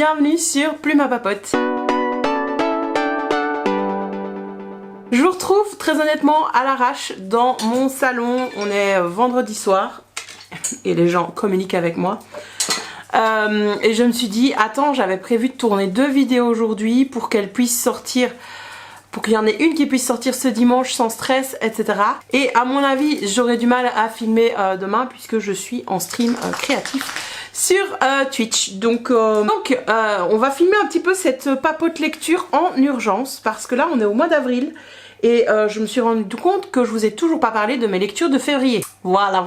bienvenue sur Plume à Papote. Je vous retrouve très honnêtement à l'arrache dans mon salon. On est vendredi soir et les gens communiquent avec moi. Et je me suis dit, attends, j'avais prévu de tourner 2 vidéos aujourd'hui pour qu'elles puissent sortir, pour qu'il y en ait une qui puisse sortir ce dimanche sans stress, etc. Et à mon avis, j'aurai du mal à filmer demain puisque je suis en stream créatif sur Twitch. Donc on va filmer un petit peu cette papote lecture en urgence parce que là on est au mois d'avril et je me suis rendu compte que je vous ai toujours pas parlé de mes lectures de février. Voilà.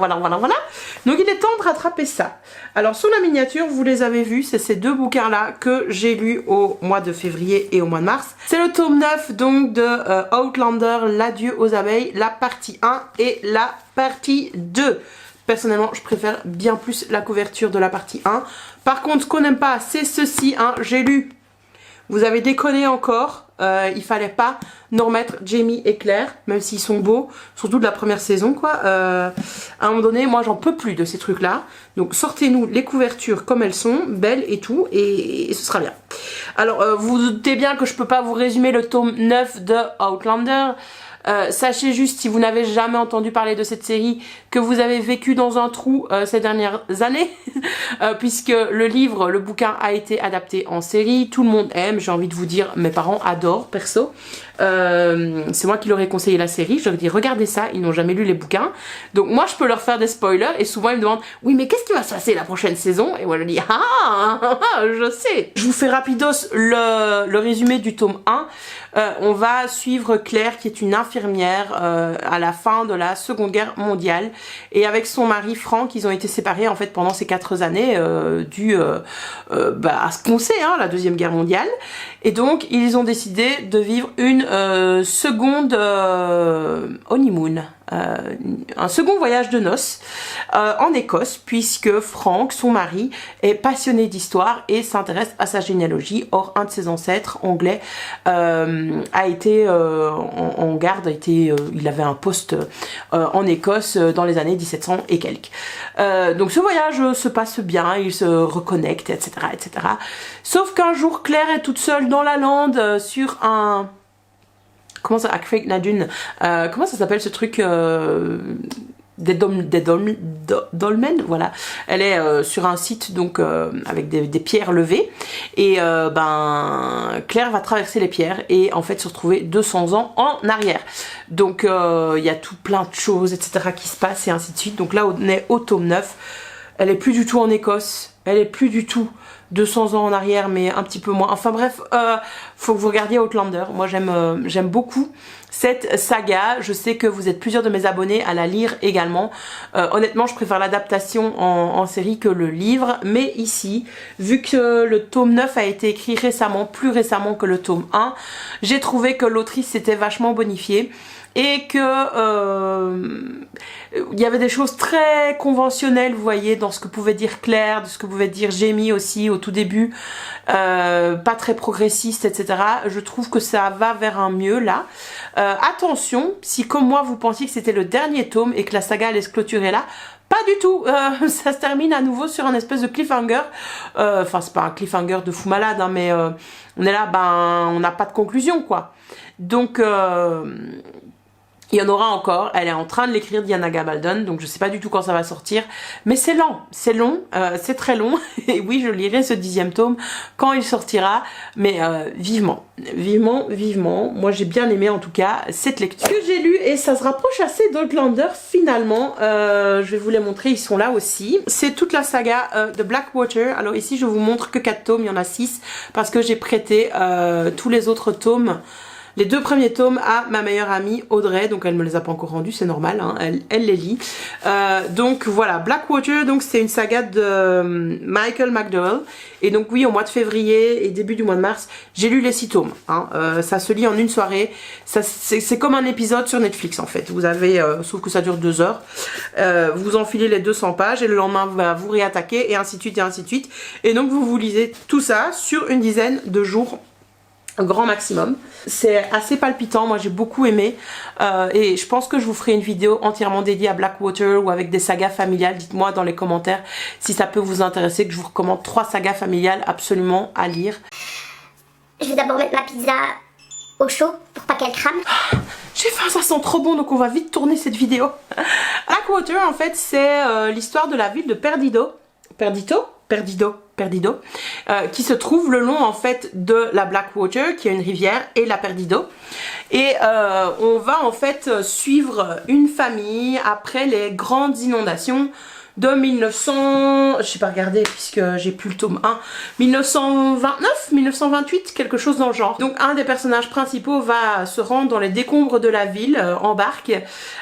Donc il est temps de rattraper ça. Alors sur la miniature, vous les avez vus, c'est ces 2 bouquins là que j'ai lus au mois de février et au mois de mars. C'est le tome 9 donc de Outlander, l'adieu aux abeilles, la partie 1 et la partie 2. Personnellement, je préfère bien plus la couverture de la partie 1. Par contre, ce qu'on n'aime pas, c'est ceci. Hein, j'ai lu. Vous avez déconné encore. Il fallait pas nous remettre Jamie et Claire, même s'ils sont beaux. Surtout de la première saison, quoi. À un moment donné, moi, j'en peux plus de ces trucs-là. Donc, sortez-nous les couvertures comme elles sont, belles et tout. Et ce sera bien. Alors, vous vous doutez bien que je peux pas vous résumer le tome 9 de Outlander. Sachez juste, si vous n'avez jamais entendu parler de cette série, que vous avez vécu dans un trou ces dernières années, puisque le bouquin a été adapté en série, tout le monde aime, j'ai envie de vous dire, mes parents adorent, perso. C'est moi qui leur ai conseillé la série, je leur ai dit regardez ça, ils n'ont jamais lu les bouquins, donc moi je peux leur faire des spoilers, et souvent ils me demandent oui mais qu'est-ce qui va se passer la prochaine saison, et moi je dis je sais. Je vous fais rapidos le résumé du tome 1. On va suivre Claire qui est une infirmière à la fin de la Seconde Guerre mondiale et avec son mari Frank, ils ont été séparés en fait pendant ces 4 années dû à ce qu'on sait, hein, la Deuxième Guerre mondiale, et donc ils ont décidé de vivre une seconde honeymoon. Un second voyage de noces en Écosse puisque Frank, son mari, est passionné d'histoire et s'intéresse à sa généalogie. Or, un de ses ancêtres anglais a été en garde, il avait un poste en Écosse dans les années 1700 et quelques. Donc ce voyage se passe bien, ils se reconnectent, etc. Sauf qu'un jour, Claire est toute seule dans la lande sur un... Comment ça, Nadune, comment ça s'appelle ce truc des dolmens, voilà. Elle est sur un site donc avec des pierres levées et Claire va traverser les pierres et en fait se retrouver 200 ans en arrière. Donc il y a tout plein de choses, etc. qui se passent et ainsi de suite. Donc là on est au tome 9. Elle est plus du tout en Écosse, elle est plus du tout 200 ans en arrière, mais un petit peu moins. Enfin bref, faut que vous regardiez Outlander. Moi j'aime beaucoup cette saga. Je sais que vous êtes plusieurs de mes abonnés à la lire également. Honnêtement, je préfère l'adaptation en série que le livre. Mais ici, vu que le tome 9 a été écrit récemment, plus récemment que le tome 1, j'ai trouvé que l'autrice s'était vachement bonifiée. Et que il y avait des choses très conventionnelles, vous voyez, dans ce que pouvait dire Claire, de ce que pouvait dire Jamie aussi au tout début, pas très progressiste, etc. Je trouve que ça va vers un mieux là. Attention, si comme moi vous pensiez que c'était le dernier tome et que la saga allait se clôturer là, pas du tout, ça se termine à nouveau sur un espèce de cliffhanger. Enfin c'est pas un cliffhanger de fou malade, hein, mais on est là, on n'a pas de conclusion quoi. Donc il y en aura encore, elle est en train de l'écrire, Diana Gabaldon, donc je sais pas du tout quand ça va sortir, mais c'est lent, c'est long, c'est très long, et oui je lirai ce 10e tome quand il sortira, mais vivement, moi j'ai bien aimé en tout cas cette lecture que j'ai lue, et ça se rapproche assez d'Outlander finalement, je vais vous les montrer, ils sont là aussi, c'est toute la saga de Blackwater. Alors ici je vous montre que 4 tomes, il y en a 6, parce que j'ai prêté tous les autres tomes, les 2 premiers tomes à ma meilleure amie Audrey, donc elle me les a pas encore rendus, c'est normal, hein, elle les lit. Donc voilà, Blackwater, donc c'est une saga de Michael McDowell, et donc oui, au mois de février et début du mois de mars, j'ai lu les 6 tomes. Hein. Ça se lit en une soirée, c'est comme un épisode sur Netflix en fait. Vous avez, sauf que ça dure 2 heures, vous enfilez les 200 pages et le lendemain vous réattaquez et ainsi de suite et ainsi de suite. Et donc vous lisez tout ça sur une dizaine de jours grand maximum. C'est assez palpitant, moi j'ai beaucoup aimé et je pense que je vous ferai une vidéo entièrement dédiée à Blackwater ou avec des sagas familiales. Dites-moi dans les commentaires si ça peut vous intéresser, que je vous recommande 3 sagas familiales absolument à lire. Je vais d'abord mettre ma pizza au chaud pour pas qu'elle crame. J'ai faim, ça sent trop bon, donc on va vite tourner cette vidéo. Blackwater en fait c'est l'histoire de la ville de Perdido, qui se trouve le long en fait de la Blackwater, qui est une rivière, et la Perdido. Et on va en fait suivre une famille après les grandes inondations de 1900, je sais pas regarder puisque j'ai plus le tome 1, 1929, 1928, quelque chose dans le genre. Donc un des personnages principaux va se rendre dans les décombres de la ville en barque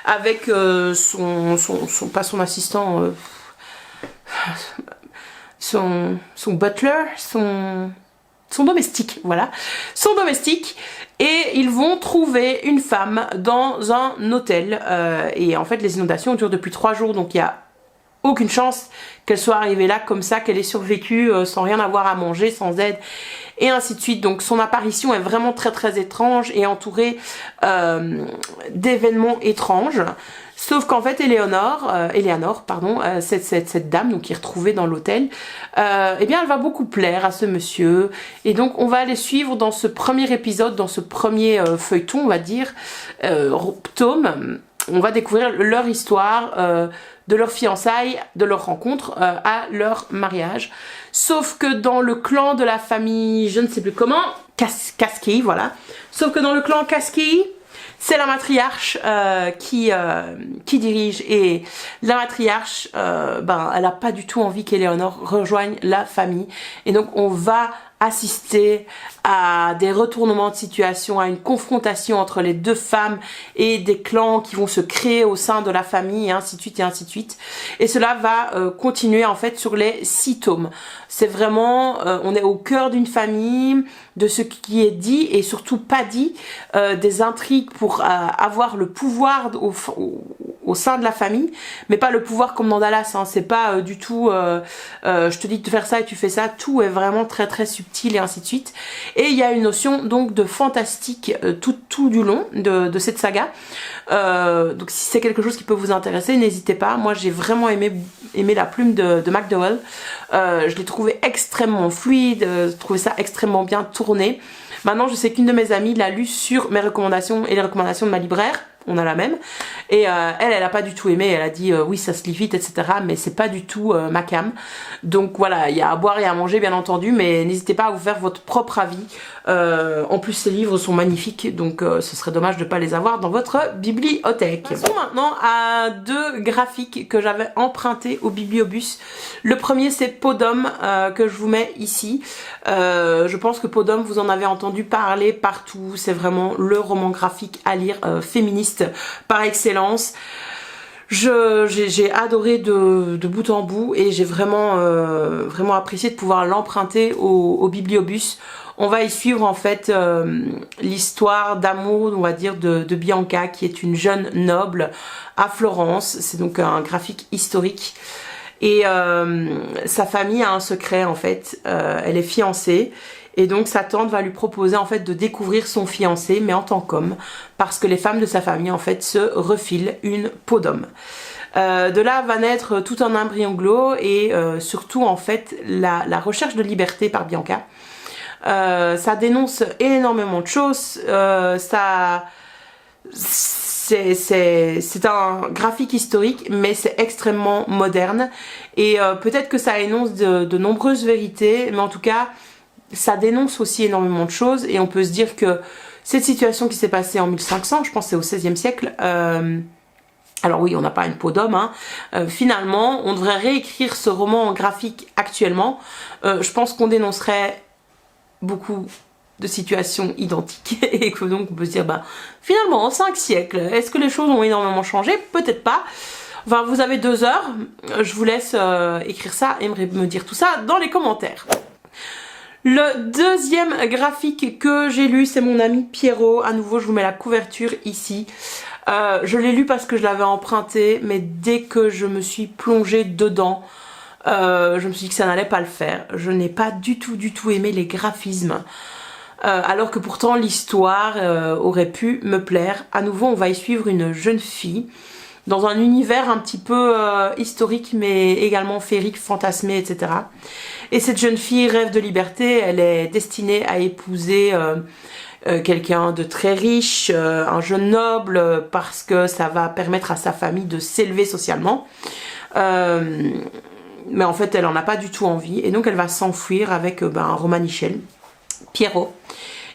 avec pas son assistant, son butler, son domestique, voilà, son domestique, et ils vont trouver une femme dans un hôtel et en fait les inondations durent depuis 3 jours, donc il y a aucune chance qu'elle soit arrivée là comme ça, qu'elle ait survécu sans rien avoir à manger, sans aide, et ainsi de suite. Donc son apparition est vraiment très étrange et entourée d'événements étranges. Sauf qu'en fait Eleanor, cette dame donc, qui est retrouvée dans l'hôtel, eh bien elle va beaucoup plaire à ce monsieur. Et donc on va les suivre dans ce premier épisode, dans ce premier feuilleton on va dire, tome. On va découvrir leur histoire, de leur fiançailles, de leur rencontre à leur mariage. Sauf que dans le clan de la famille, je ne sais plus comment, Casquet, voilà. Sauf que dans le clan Casquet, c'est la matriarche qui dirige, et la matriarche, elle n'a pas du tout envie qu'Eleanor rejoigne la famille. Et donc on va assister à des retournements de situation, à une confrontation entre les deux femmes et des clans qui vont se créer au sein de la famille, et ainsi de suite et ainsi de suite. Et cela va continuer en fait sur les 6 tomes. C'est vraiment, on est au cœur d'une famille, de ce qui est dit et surtout pas dit, des intrigues pour avoir le pouvoir au sein de la famille, mais pas le pouvoir comme dans Dallas, hein. C'est pas du tout je te dis de faire ça et tu fais ça, tout est vraiment très subtil et ainsi de suite. Et il y a une notion donc de fantastique tout du long de cette saga. Donc si c'est quelque chose qui peut vous intéresser, n'hésitez pas. Moi j'ai vraiment aimé la plume de McDowell. Je l'ai trouvé extrêmement fluide, trouvé ça extrêmement bien tourné. Maintenant je sais qu'une de mes amies l'a lu sur mes recommandations et les recommandations de ma libraire. On a la même, et elle a pas du tout aimé. Elle a dit oui ça se lit vite etc, mais c'est pas du tout ma cam. Donc voilà, il y a à boire et à manger bien entendu, mais n'hésitez pas à vous faire votre propre avis. En plus ces livres sont magnifiques, donc ce serait dommage de pas les avoir dans votre bibliothèque. Passons maintenant à 2 graphiques que j'avais empruntés au Bibliobus. Le premier c'est Podom, que je vous mets ici. Je pense que Podom vous en avez entendu parler partout, c'est vraiment le roman graphique à lire, féministe par excellence. J'ai adoré de bout en bout, et j'ai vraiment apprécié de pouvoir l'emprunter au Bibliobus. On va y suivre en fait l'histoire d'amour, on va dire, de Bianca, qui est une jeune noble à Florence. C'est donc un graphique historique. Et sa famille a un secret en fait, elle est fiancée. Et donc sa tante va lui proposer en fait de découvrir son fiancé, mais en tant qu'homme, parce que les femmes de sa famille en fait se refilent une peau d'homme. De là va naître tout un embryon glauque, et surtout en fait la recherche de liberté par Bianca. Ça dénonce énormément de choses, c'est un graphique historique, mais c'est extrêmement moderne, et peut-être que ça énonce de nombreuses vérités, mais en tout cas ça dénonce aussi énormément de choses. Et on peut se dire que cette situation qui s'est passée en 1500, je pense que c'est au XVIe siècle, alors oui on n'a pas une peau d'homme, hein, finalement on devrait réécrire ce roman en graphique actuellement. Je pense qu'on dénoncerait beaucoup de situations identiques, et que donc on peut se dire finalement en 5 siècles, est-ce que les choses ont énormément changé? Peut-être pas. Enfin vous avez 2 heures, je vous laisse écrire ça et me dire tout ça dans les commentaires. Le deuxième graphique que j'ai lu, c'est mon ami Pierrot. À nouveau, je vous mets la couverture ici. Je l'ai lu parce que je l'avais emprunté, mais dès que je me suis plongée dedans, je me suis dit que ça n'allait pas le faire. Je n'ai pas du tout aimé les graphismes. alors que pourtant l'histoire aurait pu me plaire. À nouveau, on va y suivre une jeune fille dans un univers un petit peu historique, mais également féerique, fantasmé, etc. Et cette jeune fille rêve de liberté, elle est destinée à épouser quelqu'un de très riche, un jeune noble, parce que ça va permettre à sa famille de s'élever socialement. Mais en fait, elle en a pas du tout envie, et donc elle va s'enfuir avec un Romanichel, Pierrot.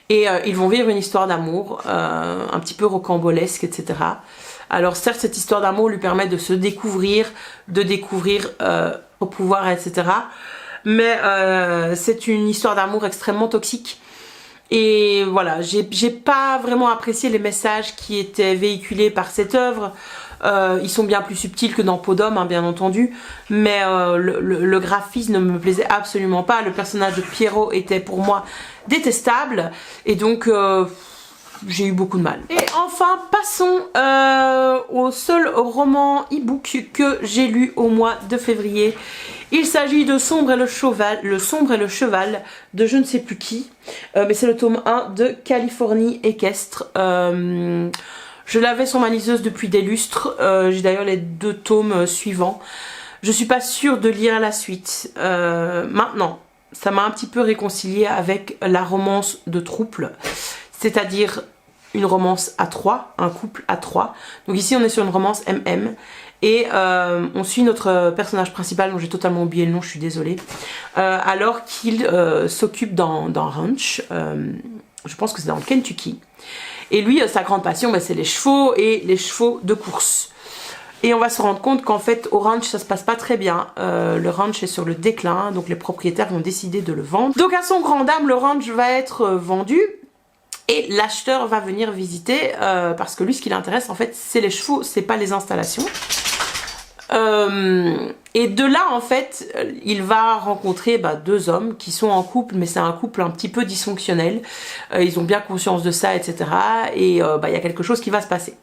Et ils vont vivre une histoire d'amour un petit peu rocambolesque, etc. Alors certes, cette histoire d'amour lui permet de se découvrir, de découvrir au pouvoir, etc. Mais c'est une histoire d'amour extrêmement toxique. Et voilà, j'ai pas vraiment apprécié les messages qui étaient véhiculés par cette œuvre. Ils sont bien plus subtils que dans Peau d'homme, hein, bien entendu. Mais le graphisme ne me plaisait absolument pas. Le personnage de Pierrot était pour moi détestable. Et donc j'ai eu beaucoup de mal. Et enfin, passons au seul roman e-book que j'ai lu au mois de février. Il s'agit de Sombre et le cheval de je ne sais plus qui, mais c'est le tome 1 de Californie équestre. Je l'avais sur ma liseuse depuis des lustres, j'ai d'ailleurs les 2 tomes suivants. Je suis pas sûre de lire la suite. Maintenant, ça m'a un petit peu réconciliée avec la romance de trouble, c'est-à-dire une romance à 3, un couple à 3. Donc ici on est sur une romance MM. Et on suit notre personnage principal, dont j'ai totalement oublié le nom, je suis désolée, alors qu'il s'occupe d'un ranch, je pense que c'est dans le Kentucky. Et lui, sa grande passion, c'est les chevaux et les chevaux de course. Et on va se rendre compte qu'en fait, au ranch, ça se passe pas très bien. Le ranch est sur le déclin, donc les propriétaires vont décider de le vendre. Donc à son grand dam, le ranch va être vendu. Et l'acheteur va venir visiter parce que lui, ce qui l'intéresse, en fait, c'est les chevaux, c'est pas les installations. Et de là, en fait, il va rencontrer 2 hommes qui sont en couple, mais c'est un couple un petit peu dysfonctionnel. Ils ont bien conscience de ça, etc. Et il y a quelque chose qui va se passer.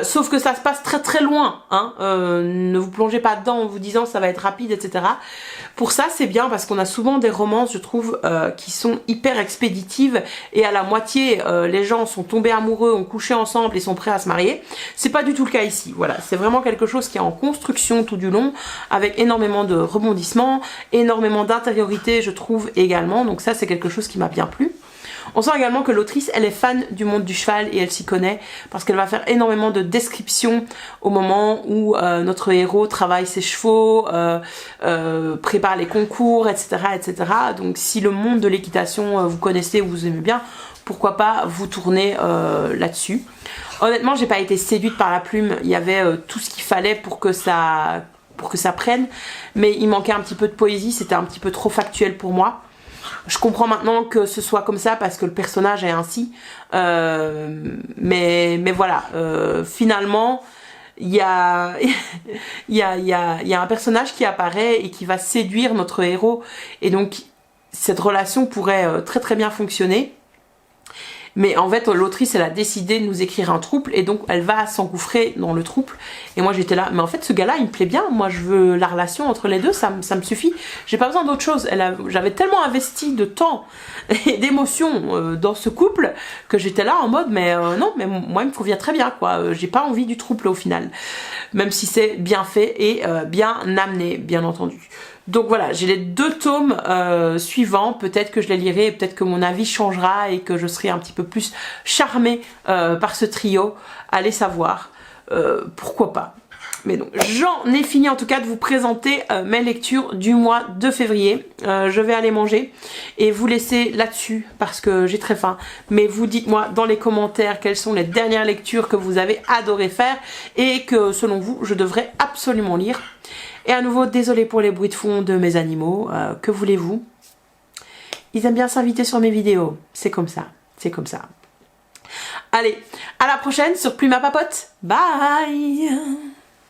Sauf que ça se passe très très loin, hein. Ne vous plongez pas dedans en vous disant ça va être rapide, etc. Pour ça, c'est bien parce qu'on a souvent des romances, je trouve, qui sont hyper expéditives et à la moitié, les gens sont tombés amoureux, ont couché ensemble et sont prêts à se marier. C'est pas du tout le cas ici. Voilà, c'est vraiment quelque chose qui est en construction tout du long, avec énormément de rebondissements, énormément d'intériorité, je trouve également. Donc ça, c'est quelque chose qui m'a bien plu. On sent également que l'autrice, elle est fan du monde du cheval et elle s'y connaît parce qu'elle va faire énormément de descriptions au moment où notre héros travaille ses chevaux, prépare les concours, etc., etc. Donc si le monde de l'équitation vous connaissez ou vous aimez bien, pourquoi pas vous tourner là-dessus. Honnêtement, j'ai pas été séduite par la plume, il y avait tout ce qu'il fallait pour que ça prenne, mais il manquait un petit peu de poésie, c'était un petit peu trop factuel pour moi. Je comprends maintenant que ce soit comme ça parce que le personnage est ainsi. Mais voilà, finalement, il y a un personnage qui apparaît et qui va séduire notre héros. Et donc, cette relation pourrait très très bien fonctionner. Mais en fait, l'autrice, elle a décidé de nous écrire un trouble et donc elle va s'engouffrer dans le trouble. Et moi, j'étais là, mais en fait, ce gars-là, il me plaît bien. Moi, je veux la relation entre les deux, ça me suffit. J'ai pas besoin d'autre chose. J'avais tellement investi de temps et d'émotions dans ce couple que j'étais là en mode, mais non, mais moi, il me convient très bien, quoi. J'ai pas envie du trouble au final. Même si c'est bien fait et bien amené, bien entendu. Donc voilà, j'ai les 2 tomes suivants, peut-être que je les lirai, peut-être que mon avis changera et que je serai un petit peu plus charmée par ce trio, allez savoir, pourquoi pas. Mais donc j'en ai fini en tout cas de vous présenter mes lectures du mois de février. Je vais aller manger et vous laisser là-dessus parce que j'ai très faim. Mais vous dites-moi dans les commentaires quelles sont les dernières lectures que vous avez adoré faire et que selon vous je devrais absolument lire. Et à nouveau, désolé pour les bruits de fond de mes animaux, que voulez-vous? Ils aiment bien s'inviter sur mes vidéos, c'est comme ça, c'est comme ça. Allez, à la prochaine sur Plume à Papote, bye!